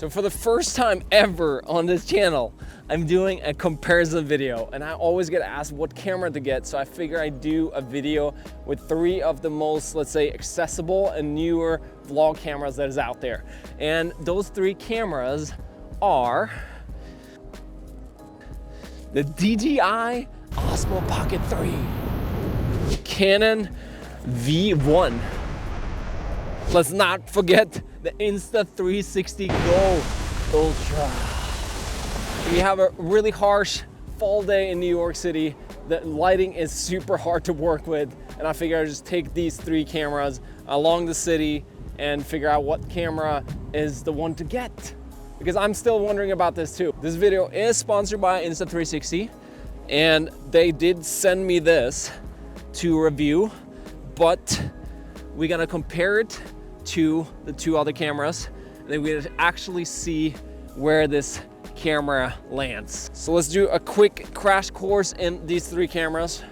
So for the first time ever on this channel, I'm doing a comparison video, and I always get asked what camera to get, so I figure I'd do a video with 3 of the most, let's say, accessible and newer vlog cameras that is out there. And those 3 cameras are the DJI Pocket 3, Canon V1. Let's not forget the Insta360 GO Ultra. We have a really harsh fall day in New York City. The lighting is super hard to work with, and I figured I'd just take these 3 cameras along the city and figure out what camera is the one to get. Because I'm still wondering about this too. This video is sponsored by Insta360, and they did send me this to review, but we're gonna compare it to the 2 other cameras, and then we're gonna actually see where this camera lands. So let's do a quick crash course in these 3 cameras.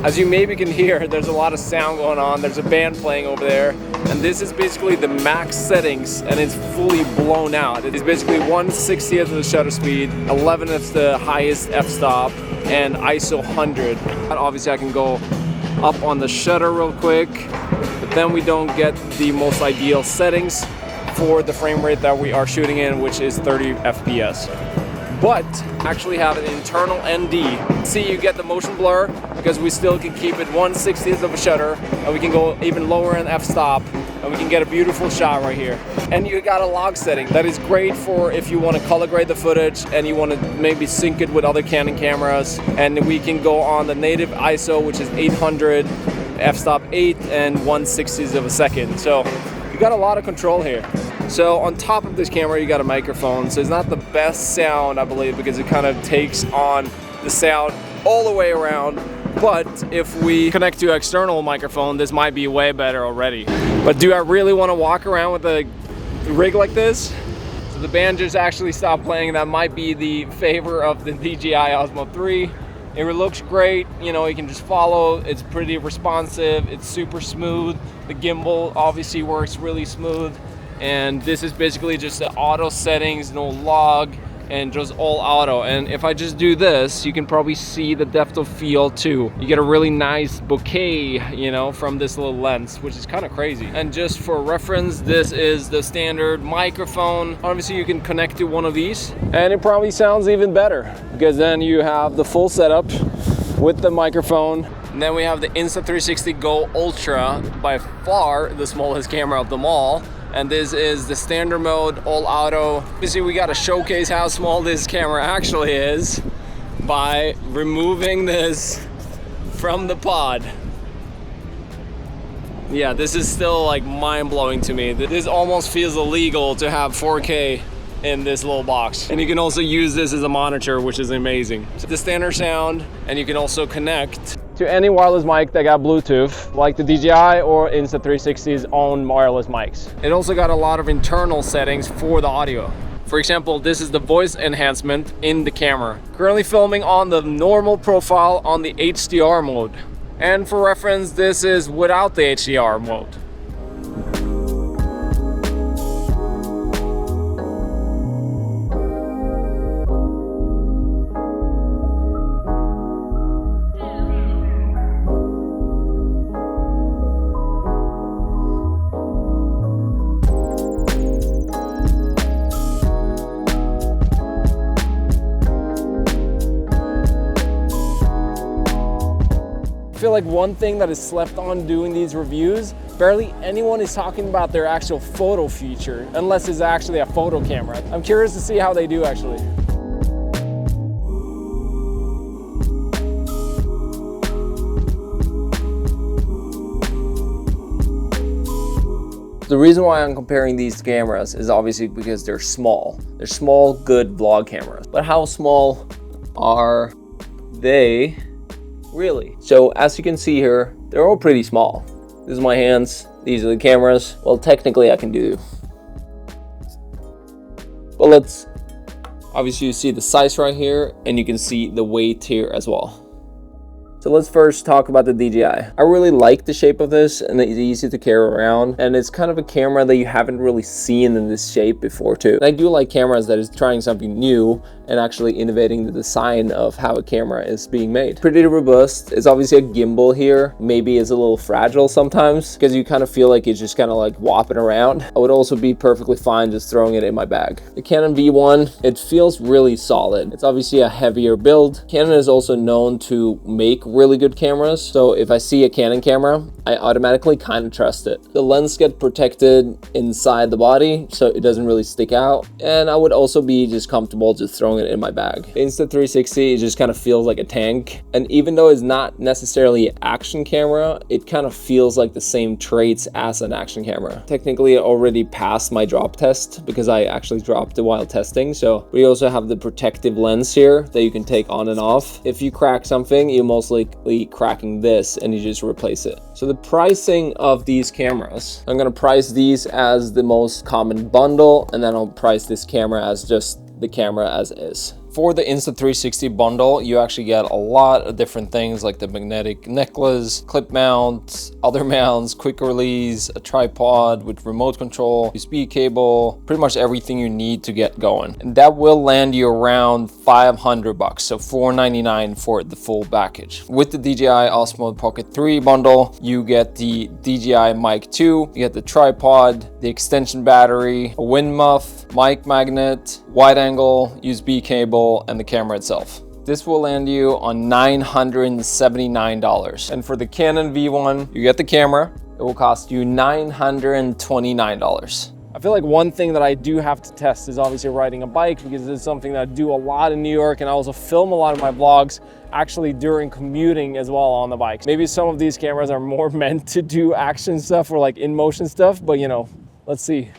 As you maybe can hear, there's a lot of sound going on. There's a band playing over there, and this is basically the max settings, and it's fully blown out. It is basically 1/60th of the shutter speed, 11th the highest f-stop, and ISO 100. And obviously I can go up on the shutter real quick, but then we don't get the most ideal settings for the frame rate that we are shooting in, which is 30 FPS. But actually have an internal ND. See, you get the motion blur because we still can keep it 1/60th of a shutter, and we can go even lower in f-stop, and we can get a beautiful shot right here. And you got a log setting that is great for if you want to color grade the footage and you want to maybe sync it with other Canon cameras. And we can go on the native ISO, which is 800, f-stop 8, and 1/60th of a second. So you got a lot of control here. So on top of this camera, you got a microphone. So it's not the best sound, I believe, because it kind of takes on the sound all the way around. But if we connect to an external microphone, this might be way better already. But do I really want to walk around with a rig like this? So the band just actually stopped playing. That might be the favor of the DJI Osmo 3. It looks great, you know, you can just follow. It's pretty responsive, it's super smooth. The gimbal obviously works really smooth. And this is basically just the auto settings, no log, and just all auto. And if I just do this, you can probably see the depth of field too. You get a really nice bokeh, you know, from this little lens, which is kind of crazy. And just for reference, this is the standard microphone. Obviously you can connect to one of these, and it probably sounds even better because then you have the full setup with the microphone. And then we have the Insta360 GO Ultra, by far the smallest camera of them all. And this is the standard mode, all auto. Obviously we got to showcase how small this camera actually is by removing this from the pod. Yeah, this is still like mind-blowing to me. This almost feels illegal to have 4K in this little box. And you can also use this as a monitor, which is amazing. So the standard sound, and you can also connect to any wireless mic that got Bluetooth, like the DJI or Insta360's own wireless mics. It also got a lot of internal settings for the audio. For example, this is the voice enhancement in the camera. Currently filming on the normal profile on the HDR mode. And for reference, this is without the HDR mode. I feel like one thing that is slept on doing these reviews, barely anyone is talking about their actual photo feature, unless it's actually a photo camera. I'm curious to see how they do actually. The reason why I'm comparing these cameras is obviously because they're small. They're small, good vlog cameras. But how small are they? Really? So as you can see here, they're all pretty small. This is my hands, these are the cameras. Well, technically I can do. But let's, obviously you see the size right here, and you can see the weight here as well. So let's first talk about the DJI. I really like the shape of this, and it's easy to carry around, and it's kind of a camera that you haven't really seen in this shape before too. And I do like cameras that is trying something new and actually innovating the design of how a camera is being made. Pretty robust. It's obviously a gimbal here. Maybe it's a little fragile sometimes because you kind of feel like it's just kind of like whopping around. I would also be perfectly fine just throwing it in my bag. The Canon V1, it feels really solid. It's obviously a heavier build. Canon is also known to make really good cameras, so if I see a Canon camera, I automatically kind of trust it. The lens gets protected inside the body, so it doesn't really stick out, and I would also be just comfortable just throwing it in my bag. The Insta360, it just kind of feels like a tank, and even though it's not necessarily an action camera, it kind of feels like the same traits as an action camera. Technically, it already passed my drop test because I actually dropped it while testing, so we also have the protective lens here that you can take on and off. If you crack something, you're most likely cracking this and you just replace it. So the pricing of these cameras, I'm gonna price these as the most common bundle, and then I'll price this camera as just the camera as is. For the Insta360 bundle, you actually get a lot of different things like the magnetic necklace, clip mount, other mounts, quick release, a tripod with remote control, USB cable, pretty much everything you need to get going. And that will land you around 500 bucks, so $499 for the full package. With the DJI Osmo Pocket 3 bundle, you get the DJI Mic 2, you get the tripod, the extension battery, a wind muff, mic magnet, wide angle, USB cable, and the camera itself. This will land you on $979. And for the Canon V1, you get the camera. It will cost you $929. I feel like one thing that I do have to test is obviously riding a bike, because it's something that I do a lot in New York, and I also film a lot of my vlogs actually during commuting as well on the bike. Maybe some of these cameras are more meant to do action stuff or like in motion stuff, but you know, let's see.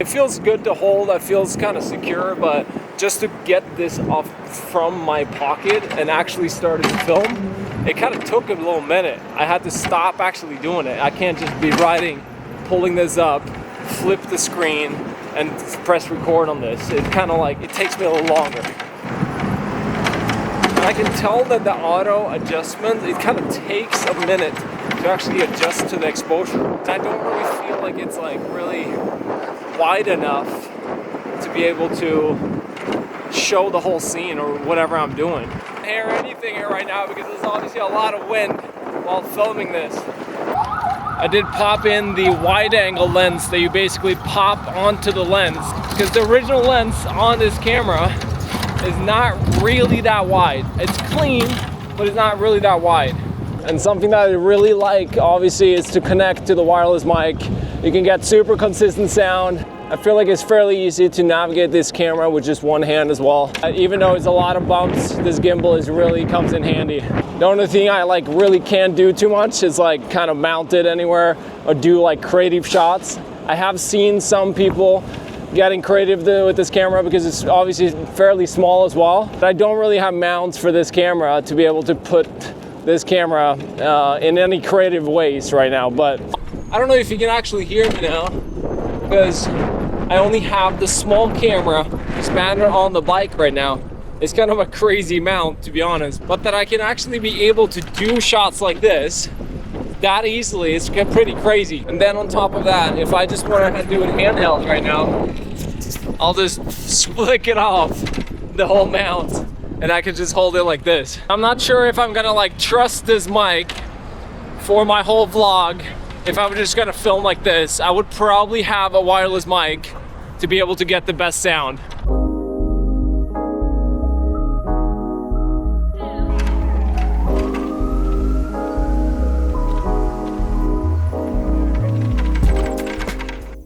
It feels good to hold, it feels kind of secure, but just to get this off from my pocket and actually started to film, it kind of took a little minute. I had to stop actually doing it. I can't just be riding, pulling this up, flip the screen, and press record on this. It kind of like, it takes me a little longer. And I can tell that the auto adjustment, it kind of takes a minute to actually adjust to the exposure. I don't really feel like it's like really wide enough to be able to show the whole scene or whatever I'm doing. I can't hear anything here right now because there's obviously a lot of wind while filming this. I did pop in the wide angle lens that you basically pop onto the lens, because the original lens on this camera is not really that wide. It's clean, but it's not really that wide. And something that I really like, obviously, is to connect to the wireless mic. You can get super consistent sound. I feel like it's fairly easy to navigate this camera with just one hand as well. Even though it's a lot of bumps, this gimbal really comes in handy. The only thing I like really can't do too much is like kind of mount it anywhere or do like creative shots. I have seen some people getting creative with this camera because it's obviously fairly small as well. But I don't really have mounts for this camera to be able to put this camera in any creative ways right now. But I don't know if you can actually hear me now, because I only have the small camera expanded on the bike right now. It's kind of a crazy mount, to be honest, but that I can actually be able to do shots like this that easily, it's pretty crazy. And then on top of that, if I just want to do it handheld right now, I'll just flick it off the whole mount and I can just hold it like this. I'm not sure if I'm gonna like trust this mic for my whole vlog. If I was just gonna film like this, I would probably have a wireless mic to be able to get the best sound.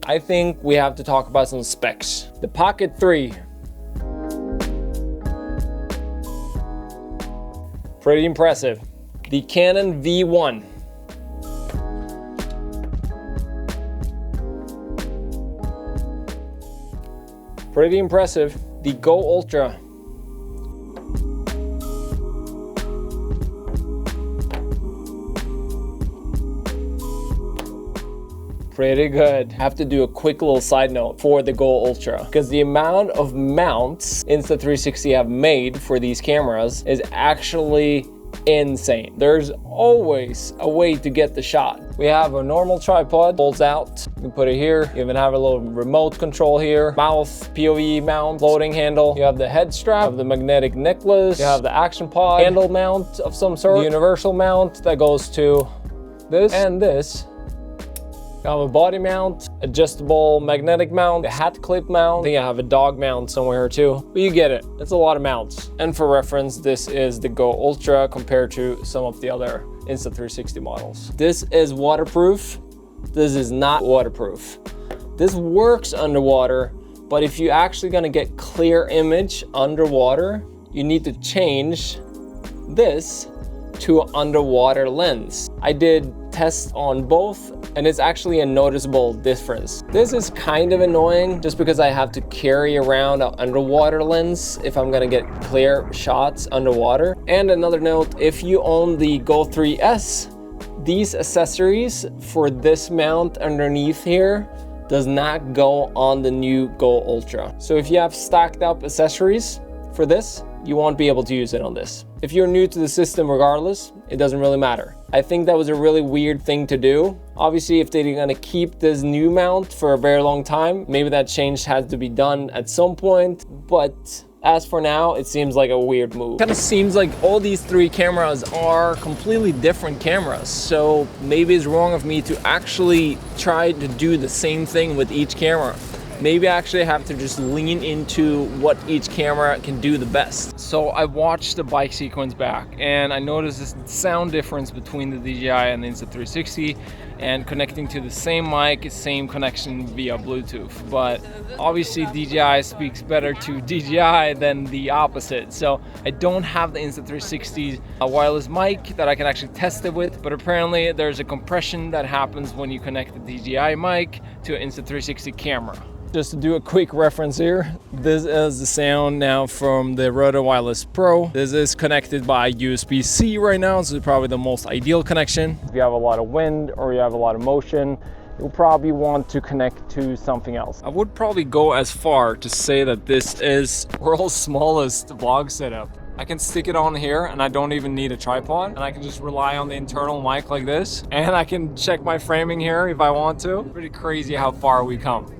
I think we have to talk about some specs. The Pocket 3. Pretty impressive. The Canon V1. Pretty impressive. The Go Ultra. Pretty good. I have to do a quick little side note for the Go Ultra, because the amount of mounts Insta360 have made for these cameras is actually insane. There's always a way to get the shot. We have a normal tripod, folds out. You can put it here. You even have a little remote control here. Mouth, POV mount, floating handle. You have the head strap, you have the magnetic necklace. You have the action pod, handle mount of some sort. The universal mount that goes to this and this. You have a body mount, adjustable magnetic mount, a hat clip mount. I think I have a dog mount somewhere too, but you get it. It's a lot of mounts. And for reference, this is the Go Ultra compared to some of the other Insta360 models. This is waterproof. This is not waterproof. This works underwater, but if you're actually gonna get clear image underwater, you need to change this to an underwater lens. I did tests on both, and it's actually a noticeable difference. This is kind of annoying just because I have to carry around an underwater lens if I'm gonna get clear shots underwater. And another note, if you own the Go 3S, these accessories for this mount underneath here does not go on the new Go Ultra. So if you have stacked up accessories for this, you won't be able to use it on this. If you're new to the system regardless, it doesn't really matter. I think that was a really weird thing to do. Obviously, if they're gonna keep this new mount for a very long time, maybe that change has to be done at some point, but as for now, it seems like a weird move. Kind of seems like all these three cameras are completely different cameras, so maybe it's wrong of me to actually try to do the same thing with each camera. Maybe I actually have to just lean into what each camera can do the best. So I watched the bike sequence back and I noticed this sound difference between the DJI and the Insta360, and connecting to the same mic, same connection via Bluetooth. But obviously DJI speaks better to DJI than the opposite. So I don't have the Insta360 wireless mic that I can actually test it with, but apparently there's a compression that happens when you connect the DJI mic to an Insta360 camera. Just to do a quick reference here, this is the sound now from the Roto Wireless Pro. This is connected by USB-C right now, so it's probably the most ideal connection. If you have a lot of wind or you have a lot of motion, you'll probably want to connect to something else. I would probably go as far to say that this is world's smallest vlog setup. I can stick it on here and I don't even need a tripod, and I can just rely on the internal mic like this, and I can check my framing here if I want to. Pretty crazy how far we come.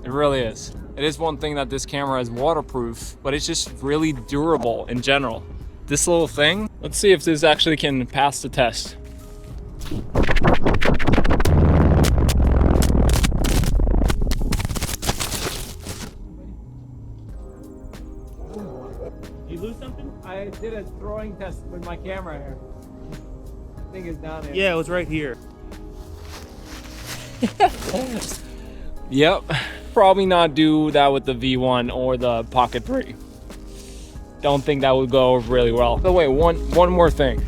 It really is. It is one thing that this camera is waterproof, but it's just really durable in general. This little thing, let's see if this actually can pass the test. Did you lose something? I did a throwing test with my camera here. I think it's down here. Yeah, it was right here. Yep. Probably not do that with the V1 or the Pocket 3. Don't think that would go really well. By the way, one more thing.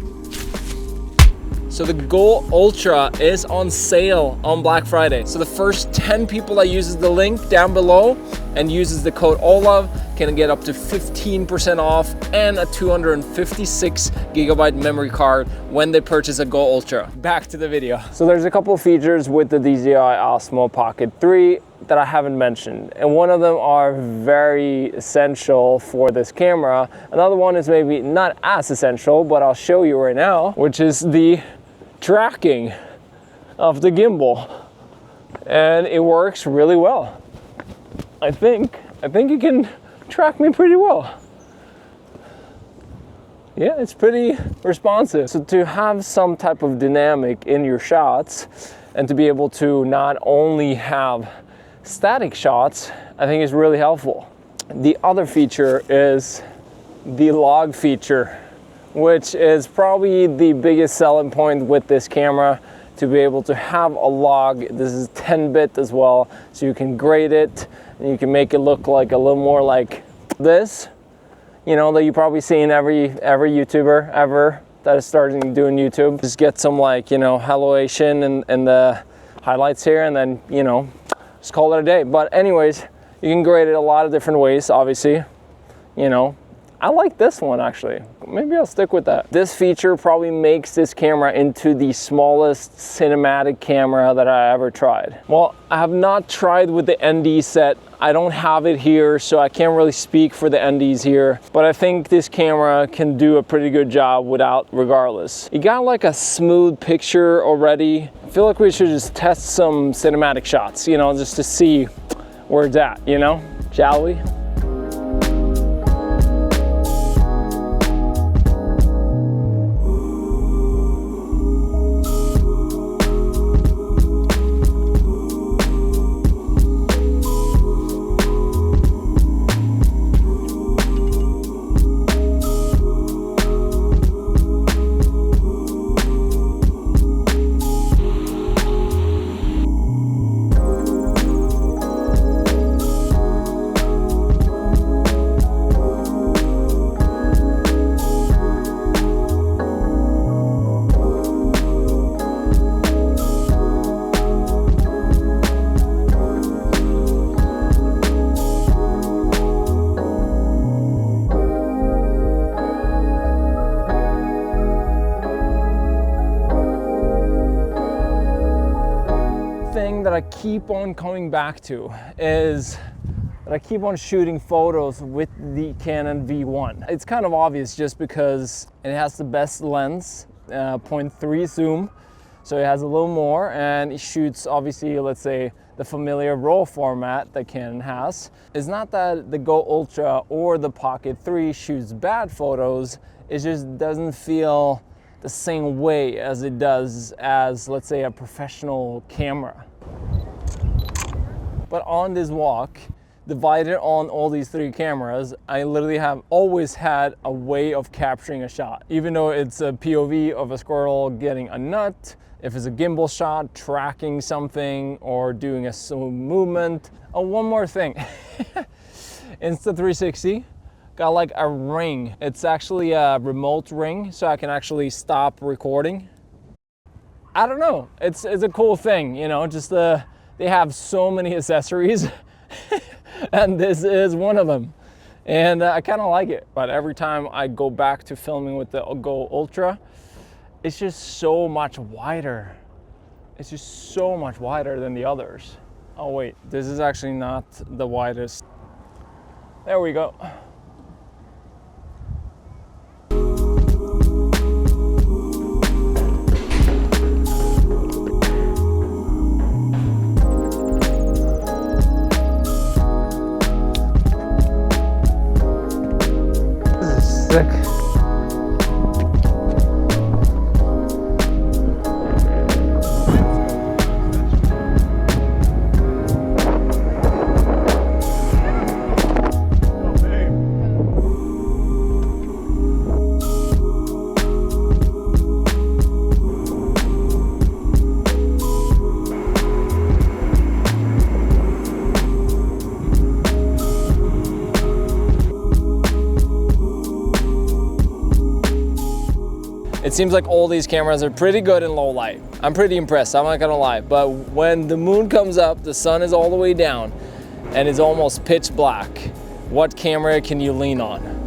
So the Go Ultra is on sale on Black Friday. So the first 10 people that uses the link down below and uses the code OLAV can get up to 15% off and a 256 gigabyte memory card when they purchase a Go Ultra. Back to the video. So there's a couple of features with the DJI Osmo Pocket 3 that I haven't mentioned, and one of them are very essential for this camera. Another one is maybe not as essential, but I'll show you right now, which is the tracking of the gimbal, and it works really well. I think it can track me pretty well. Yeah, it's pretty responsive. So to have some type of dynamic in your shots and to be able to not only have static shots, I think is really helpful. The other feature is the log feature, which is probably the biggest selling point with this camera, to be able to have a log. This is 10-bit as well, so you can grade it and you can make it look like a little more like this, you know, that you probably seen every YouTuber ever that is starting doing YouTube. Just get some, like, you know, haloation and the highlights here, and then, you know, just call it a day. But anyways, you can grade it a lot of different ways, obviously, you know, I like this one actually. Maybe I'll stick with that. This feature probably makes this camera into the smallest cinematic camera that I ever tried. Well, I have not tried with the ND set. I don't have it here, so I can't really speak for the NDs here, but I think this camera can do a pretty good job without regardless. You got like a smooth picture already. I feel like we should just test some cinematic shots, you know, just to see where it's at, you know? Shall we? That I keep on coming back to is that I keep on shooting photos with the Canon V1. It's kind of obvious just because it has the best lens, 0.3 zoom, so it has a little more, and it shoots obviously, let's say, the familiar RAW format that Canon has. It's not that the Go Ultra or the Pocket 3 shoots bad photos, it just doesn't feel the same way as it does as, let's say, a professional camera. But on this walk, divided on all these three cameras, I literally have always had a way of capturing a shot. Even though it's a POV of a squirrel getting a nut, if it's a gimbal shot, tracking something, or doing a slow movement. Oh, one more thing. Insta360 got like a ring. It's actually a remote ring, so I can actually stop recording. I don't know, it's a cool thing, you know, just they have so many accessories and this is one of them. And I kind of like it, but every time I go back to filming with the Go Ultra, it's just so much wider. It's just so much wider than the others. Oh wait, this is actually not the widest. There we go. Sick. It seems like all these cameras are pretty good in low light. I'm pretty impressed, I'm not gonna lie. But when the moon comes up, the sun is all the way down, and it's almost pitch black, what camera can you lean on?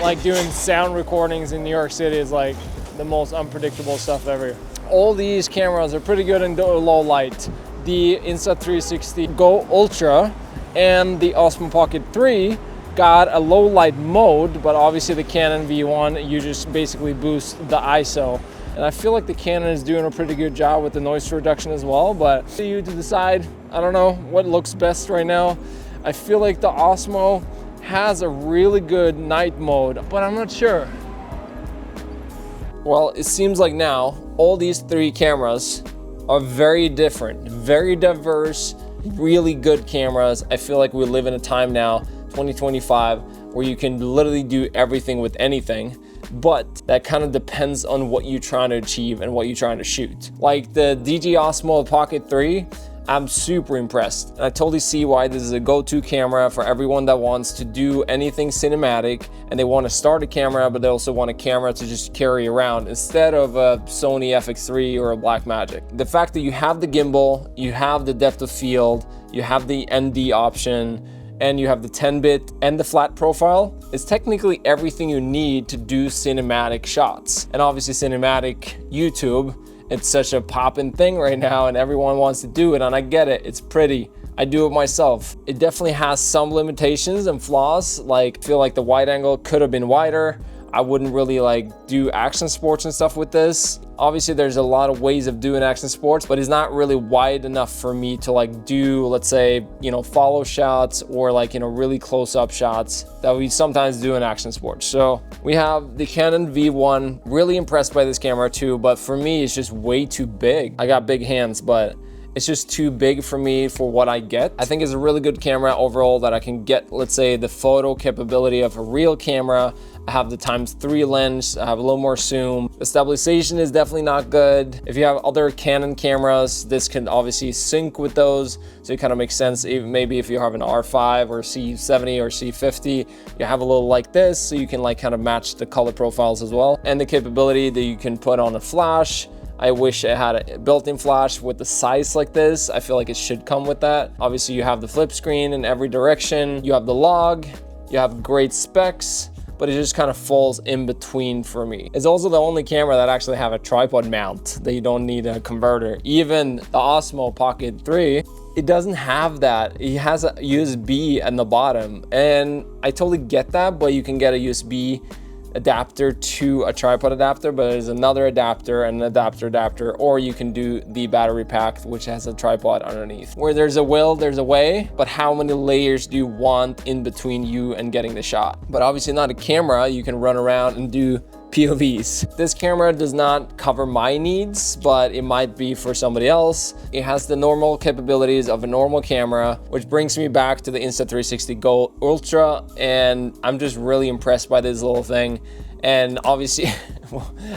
Like doing sound recordings in New York City is like the most unpredictable stuff ever. All these cameras are pretty good in low light. The Insta360 GO Ultra and the Osmo Pocket 3 got a low light mode, but obviously the Canon V1, you just basically boost the ISO. And I feel like the Canon is doing a pretty good job with the noise reduction as well, but for you to decide, I don't know what looks best right now. I feel like the Osmo has a really good night mode, but I'm not sure. Well, it seems like now all these three cameras are very different, very diverse, really good cameras. I feel like we live in a time now, 2025, where you can literally do everything with anything, but that kind of depends on what you're trying to achieve and what you're trying to shoot. Like the DJI Pocket 3, I'm super impressed. And I totally see why this is a go-to camera for everyone that wants to do anything cinematic and they want to start a camera, but they also want a camera to just carry around instead of a Sony FX3 or a Blackmagic. The fact that you have the gimbal, you have the depth of field, you have the ND option, and you have the 10-bit and the flat profile is technically everything you need to do cinematic shots. And obviously cinematic YouTube, it's such a poppin' thing right now and everyone wants to do it, and I get it, it's pretty. I do it myself. It definitely has some limitations and flaws, like I feel like the wide angle could have been wider. I wouldn't really like do action sports and stuff with this. Obviously there's a lot of ways of doing action sports, but it's not really wide enough for me to like do, let's say, you know, follow shots or like, you know, really close up shots that we sometimes do in action sports. So we have the Canon V1, really impressed by this camera too, but for me, it's just way too big. I got big hands, but it's just too big for me for what I get. I think it's a really good camera overall that I can get, let's say, the photo capability of a real camera. I have the ×3 lens, I have a little more zoom. The stabilization is definitely not good. If you have other Canon cameras, this can obviously sync with those, so it kind of makes sense. Even maybe if you have an R5 or C70 or C50, you have a little like this, so you can like kind of match the color profiles as well. And the capability that you can put on a flash. I wish it had a built-in flash with the size like this. I feel like it should come with that. Obviously you have the flip screen in every direction. You have the log, you have great specs, but it just kind of falls in between for me. It's also the only camera that actually have a tripod mount that you don't need a converter. Even the Osmo Pocket 3, it doesn't have that. It has a USB at the bottom, and I totally get that, but you can get a USB adapter to a tripod adapter, but there's another adapter and an adapter, or you can do the battery pack, which has a tripod underneath. Where there's a will, there's a way, but how many layers do you want in between you and getting the shot? But obviously not a camera, you can run around and do POVs. This camera does not cover my needs, but it might be for somebody else. It has the normal capabilities of a normal camera, which brings me back to the Insta360 GO Ultra, and I'm just really impressed by this little thing. And obviously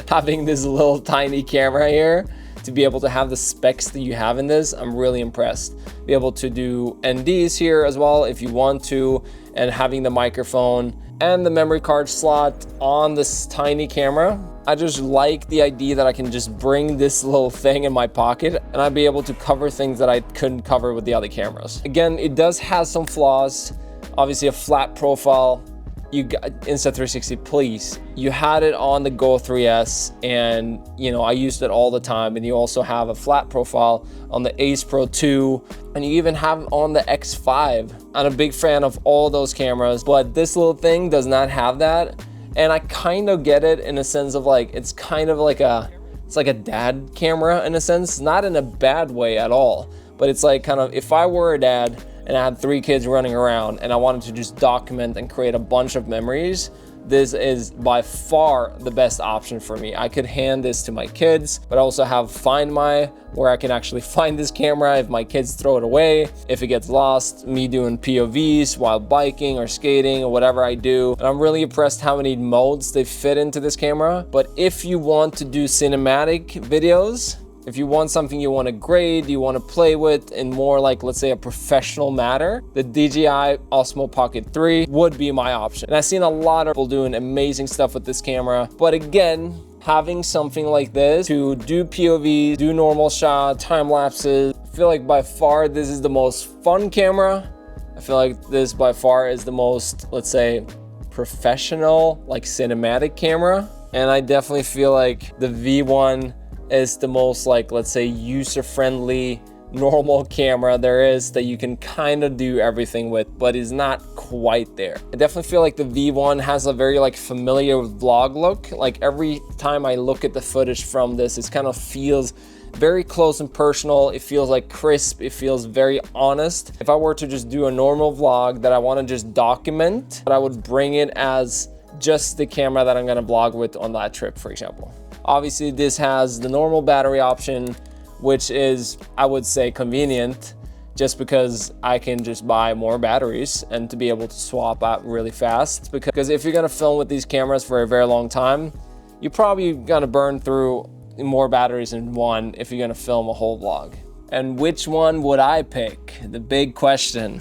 having this little tiny camera here to be able to have the specs that you have in this, I'm really impressed. Be able to do NDs here as well if you want to, and having the microphone and the memory card slot on this tiny camera. I just like the idea that I can just bring this little thing in my pocket and I'd be able to cover things that I couldn't cover with the other cameras. Again, it does have some flaws. Obviously a flat profile. You got Insta360, please. You had it on the Go 3S, and you know, I used it all the time. And you also have a flat profile on the Ace Pro 2, and you even have it on the X5. I'm a big fan of all those cameras, but this little thing does not have that. And I kind of get it in a sense of like, it's kind of like it's like a dad camera in a sense, not in a bad way at all, but it's like kind of, if I were a dad and I had 3 kids running around and I wanted to just document and create a bunch of memories, this is by far the best option for me. I could hand this to my kids, but I also have Find My, where I can actually find this camera if my kids throw it away, if it gets lost, me doing POVs while biking or skating or whatever I do. And I'm really impressed how many modes they fit into this camera. But if you want to do cinematic videos, if you want something you want to grade, you want to play with in more like, let's say, a professional matter, the DJI Osmo Pocket 3 would be my option. And I've seen a lot of people doing amazing stuff with this camera. But again, having something like this to do POV, do normal shots, time lapses, I feel like by far this is the most fun camera. I feel like this by far is the most, let's say, professional, like cinematic camera. And I definitely feel like the V1 is the most, like, let's say, user-friendly normal camera there is that you can kind of do everything with, but is not quite there. I definitely feel like the V1 has a very like familiar vlog look. Like every time I look at the footage from this, it kind of feels very close and personal. It feels like crisp. It feels very honest. If I were to just do a normal vlog that I want to just document, but I would bring it as just the camera that I'm going to vlog with on that trip, for example. Obviously this has the normal battery option, which is, I would say, convenient, just because I can just buy more batteries and to be able to swap out really fast. Because if you're gonna film with these cameras for a very long time, you're probably gonna burn through more batteries in one if you're gonna film a whole vlog. And which one would I pick? The big question.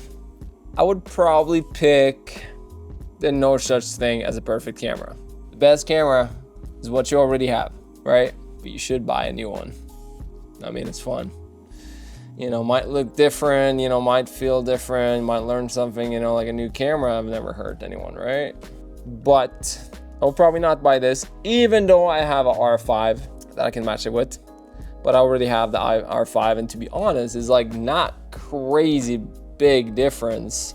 I would probably pick the no such thing as a perfect camera. The best camera is what you already have, right? But you should buy a new one. I mean, it's fun. You know, might look different, you know, might feel different, might learn something, you know, like a new camera. I've never hurt anyone, right? But I'll probably not buy this, even though I have a R5 that I can match it with. But I already have the R5, and to be honest, it's like not crazy big difference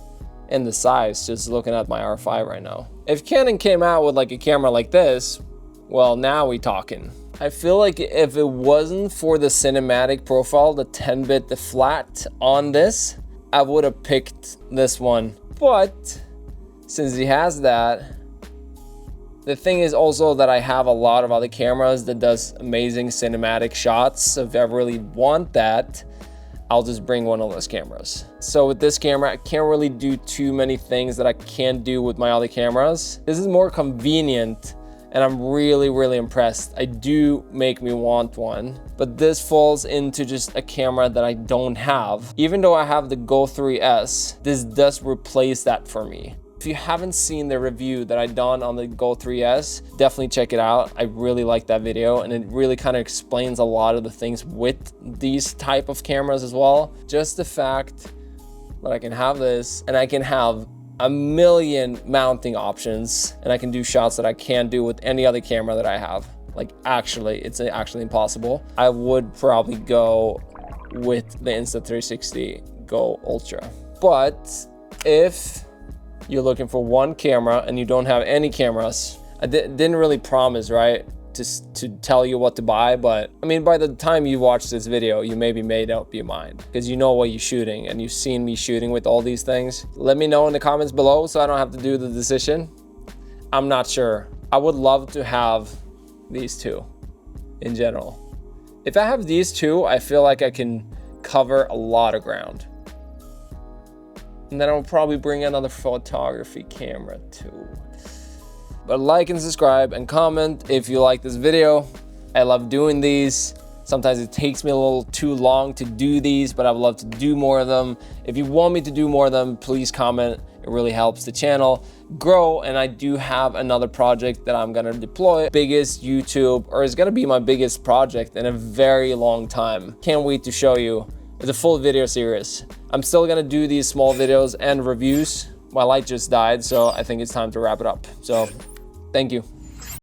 in the size just looking at my R5 right now. If Canon came out with like a camera like this, well, now we talking. I feel like if it wasn't for the cinematic profile, the 10-bit, the flat on this, I would have picked this one. But since he has that, the thing is also that I have a lot of other cameras that does amazing cinematic shots. So if I really want that, I'll just bring one of those cameras. So with this camera, I can't really do too many things that I can't do with my other cameras. This is more convenient, and I'm really, really impressed. I do make me want one, but this falls into just a camera that I don't have. Even though I have the Go 3S, this does replace that for me. If you haven't seen the review that I done on the Go 3S, definitely check it out. I really like that video, and it really kind of explains a lot of the things with these type of cameras as well. Just the fact that I can have this, and I can have a million mounting options, and I can do shots that I can't do with any other camera that I have. Like, actually, it's actually impossible. I would probably go with the Insta360 GO Ultra. But if you're looking for one camera and you don't have any cameras, I didn't really promise, right, to tell you what to buy, but I mean, by the time you watch this video, you maybe made up your mind because you know what you're shooting and you've seen me shooting with all these things. Let me know in the comments below so I don't have to do the decision. I'm not sure. I would love to have these two in general. If I have these two, I feel like I can cover a lot of ground. And then I'll probably bring another photography camera too. But like and subscribe and comment if you like this video. I love doing these. Sometimes it takes me a little too long to do these, but I would love to do more of them. If you want me to do more of them, please comment. It really helps the channel grow. And I do have another project that I'm gonna deploy. Biggest YouTube, or it's gonna be my biggest project in a very long time. Can't wait to show you. It's a full video series. I'm still gonna do these small videos and reviews. My light just died, so I think it's time to wrap it up. So, thank you.